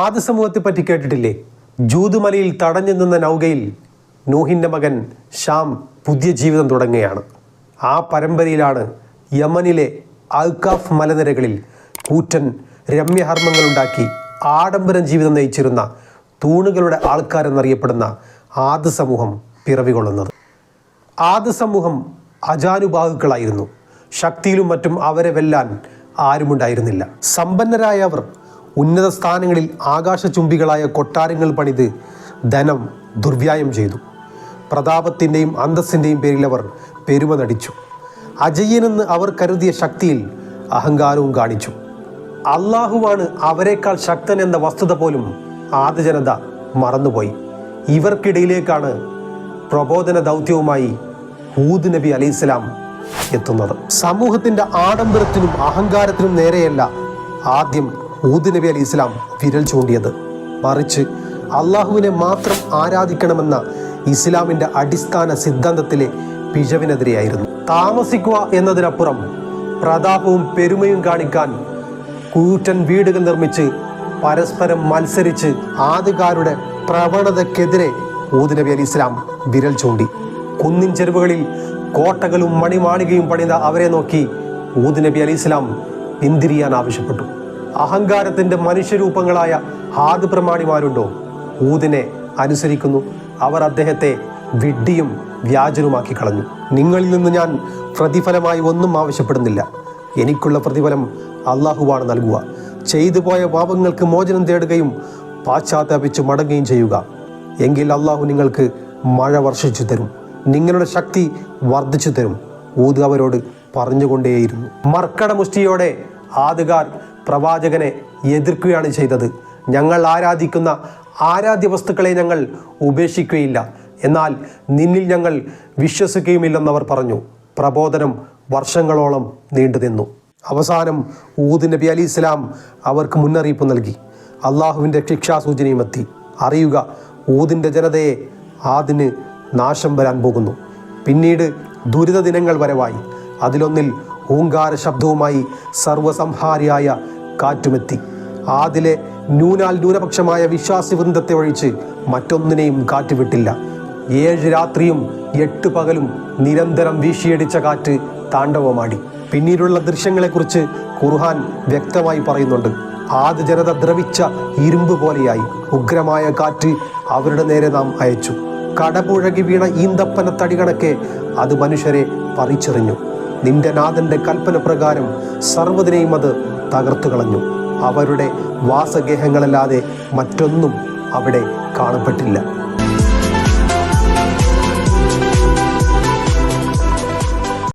ആദ് സമൂഹത്തെ പറ്റി കേട്ടിട്ടില്ലേ? ജൂദുമലയിൽ തടഞ്ഞു നിന്ന നൗകയിൽ നൂഹിൻ്റെ മകൻ ഷാം പുതിയ ജീവിതം തുടങ്ങുകയാണ്. ആ പരമ്പരയിലാണ് യമനിലെ അൽക്കാഫ് മലനിരകളിൽ കൂറ്റൻ രമ്യഹർമ്മങ്ങളുണ്ടാക്കി ആഡംബരം ജീവിതം നയിച്ചിരുന്ന തൂണുകളുടെ ആൾക്കാരെന്നറിയപ്പെടുന്ന ആദ് സമൂഹം പിറവികൊള്ളുന്നത്. ആദ് സമൂഹം അജാനുബാഹുക്കളായിരുന്നു. ശക്തിയിലും മറ്റും അവരെ വെല്ലാൻ ആരുമുണ്ടായിരുന്നില്ല. സമ്പന്നരായ അവർ ഉന്നത സ്ഥാനങ്ങളിൽ ആകാശചുംബികളായ കൊട്ടാരങ്ങൾ പണിത് ധനം ദുർവ്യായം ചെയ്തു. പ്രതാപത്തിൻ്റെയും അന്തസ്സിൻ്റെയും പേരിൽ അവർ പെരുമ നടിച്ചു. അജയ്യനെന്ന് അവർ കരുതിയ ശക്തിയിൽ അഹങ്കാരവും കാണിച്ചു. അള്ളാഹുവാണ് അവരെക്കാൾ ശക്തൻ എന്ന വസ്തുത പോലും ആദ് ജനത മറന്നുപോയി. ഇവർക്കിടയിലേക്കാണ് പ്രബോധന ദൗത്യവുമായി ഹൂദ് നബി അലൈഹിസ്സലാം എത്തുന്നത്. സമൂഹത്തിൻ്റെ ആഡംബരത്തിനും അഹങ്കാരത്തിനും നേരെയല്ല ആദ്യം ഹൂദ് നബി അലൈഹിസ്സലാം വിരൽ ചൂണ്ടിയത്, മറിച്ച് അള്ളാഹുവിനെ മാത്രം ആരാധിക്കണമെന്ന ഇസ്ലാമിൻ്റെ അടിസ്ഥാന സിദ്ധാന്തത്തിലെ പിഴവിനെതിരെയായിരുന്നു. താമസിക്കുക എന്നതിനപ്പുറം പ്രതാപവും പെരുമയും കാണിക്കാൻ കൂറ്റൻ വീടുകൾ നിർമ്മിച്ച് പരസ്പരം മത്സരിച്ച് ആദ്യകാരുടെ പ്രവണതയ്ക്കെതിരെ ഹൂദ് നബി അലൈഹിസ്സലാം വിരൽ ചൂണ്ടി. കുന്നിൻ ചെരുവുകളിൽ കോട്ടകളും മണിമാളികയും പണിത അവരെ നോക്കി ഹൂദ് നബി അലൈഹിസ്സലാം പിന്തിരിയാൻ ആവശ്യപ്പെട്ടു. അഹങ്കാരത്തിൻ്റെ മനുഷ്യരൂപങ്ങളായ ഹാദ് പ്രമാണിമാരുണ്ടോ? ഹൂദിനെ അനുസരിക്കുന്നു. അവർ അദ്ദേഹത്തെ വിഡ്ഢിയും വ്യാജനുമാക്കി കളഞ്ഞു. നിങ്ങളിൽ നിന്ന് ഞാൻ പ്രതിഫലമായി ഒന്നും ആവശ്യപ്പെടുന്നില്ല. എനിക്കുള്ള പ്രതിഫലം അള്ളാഹുവാണ് നൽകുക. ചെയ്തു പോയ പാപങ്ങൾക്ക് മോചനം തേടുകയും പാശ്ചാത്താപിച്ച് മടങ്ങുകയും ചെയ്യുക. എങ്കിൽ അള്ളാഹു നിങ്ങൾക്ക് മഴ വർഷിച്ചു തരും, നിങ്ങളുടെ ശക്തി വർദ്ധിച്ചു തരും. ഹൂദ് അവരോട് പറഞ്ഞുകൊണ്ടേയിരുന്നു. മർക്കടമുഷ്ടിയോടെ ആദ്യകാർ പ്രവാചകനെ എതിർക്കുകയാണ് ചെയ്തത്. ഞങ്ങൾ ആരാധിക്കുന്ന ആരാധ്യ വസ്തുക്കളെ ഞങ്ങൾ ഉപേക്ഷിക്കുകയില്ല, എന്നാൽ നിന്നിൽ ഞങ്ങൾ വിശ്വസിക്കുകയുമില്ലെന്നവർ പറഞ്ഞു. പ്രബോധനം വർഷങ്ങളോളം നീണ്ടുനിന്നു. അവസാനം ഹൂദ് നബി അലൈഹിസ്സലാം അവർക്ക് മുന്നറിയിപ്പ് നൽകി. അള്ളാഹുവിൻ്റെ ശിക്ഷാസൂചനയും എത്തി. അറിയുക, ഹൂദിൻ്റെ ജനതയെ ആദിന് നാശം വരാൻ പോകുന്നു. പിന്നീട് ദുരിത ദിനങ്ങൾ വരവായി. അതിലൊന്നിൽ ഹൂങ്കാര ശബ്ദവുമായി സർവസംഹാരിയായ കാറ്റുമെത്തി. ആദിലെ ന്യൂനപക്ഷമായ വിശ്വാസി വൃന്ദത്തെ ഒഴിച്ച് മറ്റൊന്നിനെയും കാറ്റുവിട്ടില്ല. 7 രാത്രിയും 8 പകലും നിരന്തരം വീശിയടിച്ച കാറ്റ് താണ്ഡവമാടി. പിന്നീടുള്ള ദൃശ്യങ്ങളെക്കുറിച്ച് ഖുർആൻ വ്യക്തമായി പറയുന്നുണ്ട്. ആദ് ജനത ദ്രവിച്ച ഇരുമ്പ് പോലെയായി. ഉഗ്രമായ കാറ്റ് അവരുടെ നേരെ നാം അയച്ചു. കടപുഴകി വീണ ഈന്തപ്പന തടി കണക്കെ അത് മനുഷ്യരെ പറിച്ചെറിഞ്ഞു. നിന്റെ നാഥൻ്റെ കൽപ്പന പ്രകാരം സർവ്വതിനെയും അത് തകർത്തു കളഞ്ഞു. അവരുടെ വാസഗേഹങ്ങളല്ലാതെ മറ്റൊന്നും അവിടെ കാണപ്പെട്ടില്ല.